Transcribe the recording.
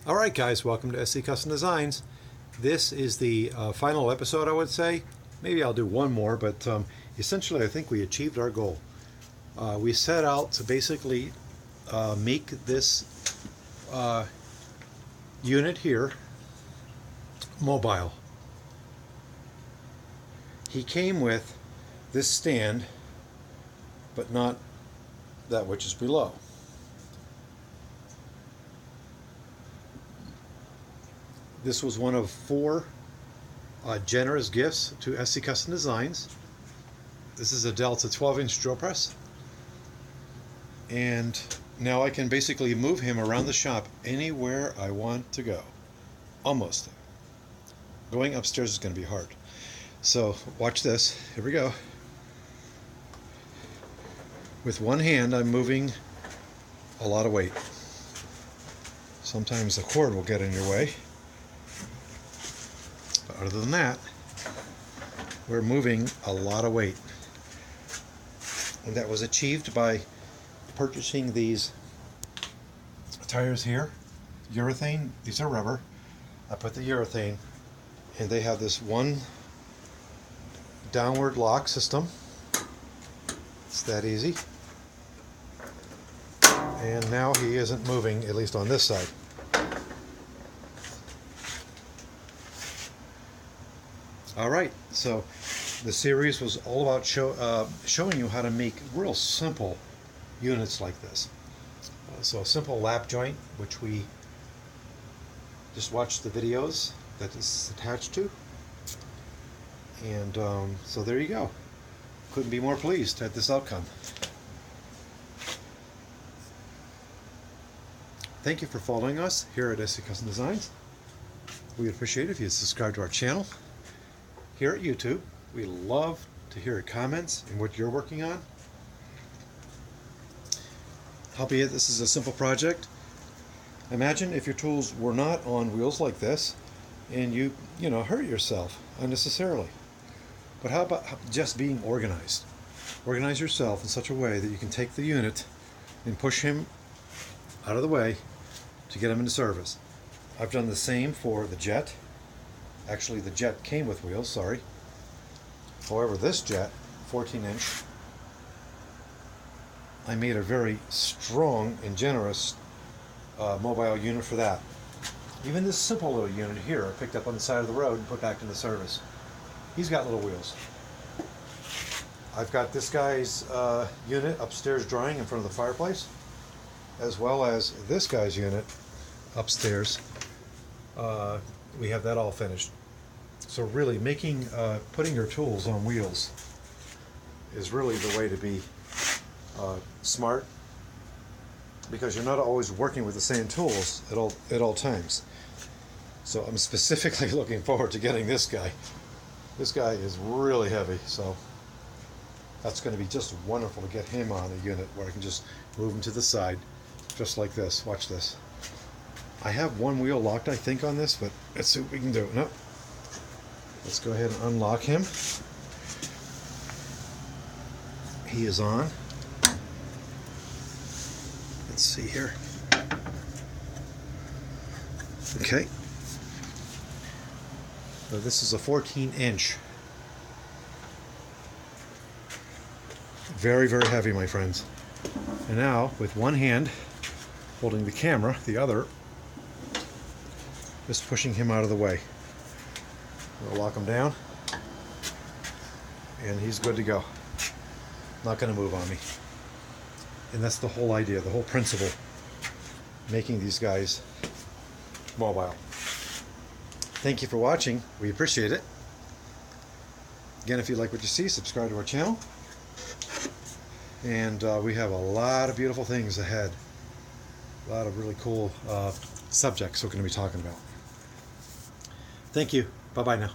Alright guys, welcome to SC Custom Designs. This is the final episode, I would say. Maybe I'll do one more, but essentially I think we achieved our goal. We set out to basically make this unit here mobile. He came with this stand, but not that which is below. This was one of 4 generous gifts to SC Custom Designs. This is a Delta 12-inch drill press. And now I can basically move him around the shop anywhere I want to go. Almost. Going upstairs is going to be hard. So watch this. Here we go. With one hand I'm moving a lot of weight. Sometimes the cord will get in your way. Other than that, we're moving a lot of weight. And that was achieved by purchasing these tires here, urethane. These are rubber. I put the urethane, and they have this one downward lock system. It's that easy. And now he isn't moving, at least on this side. Alright, so the series was all about showing you how to make real simple units like this. So a simple lap joint, which we just watched the videos that this is attached to. And so there you go. Couldn't be more pleased at this outcome. Thank you for following us here at SC Custom Designs. We would appreciate it if you subscribe to our channel. Here at YouTube, we love to hear your comments and what you're working on. Albeit this is a simple project. Imagine if your tools were not on wheels like this and you hurt yourself unnecessarily. But how about just being organized? Organize yourself in such a way that you can take the unit and push him out of the way to get him into service. I've done the same for the Jet. Actually, the Jet came with wheels, sorry. However, this Jet, 14-inch, I made a very strong and generous mobile unit for that. Even this simple little unit here, I picked up on the side of the road and put back into service. He's got little wheels. I've got this guy's unit upstairs drying in front of the fireplace, as well as this guy's unit upstairs. We have that all finished. So really putting your tools on wheels is really the way to be smart, because you're not always working with the same tools at all times. So I'm specifically looking forward to getting this guy. This guy is really heavy, so that's going to be just wonderful to get him on a unit where I can just move him to the side, just like this. Watch this. I have one wheel locked, I think, on this, but let's see what we can do. No. Let's go ahead and unlock him. He is on. Let's see here. Okay. So this is a 14-inch. Very, very heavy, my friends. And now, with one hand holding the camera, the other just pushing him out of the way. We'll lock him down, and he's good to go. Not going to move on me. And that's the whole idea, the whole principle, making these guys mobile. Thank you for watching. We appreciate it. Again, if you like what you see, subscribe to our channel. And we have a lot of beautiful things ahead. A lot of really cool subjects we're going to be talking about. Thank you. Bye-bye now.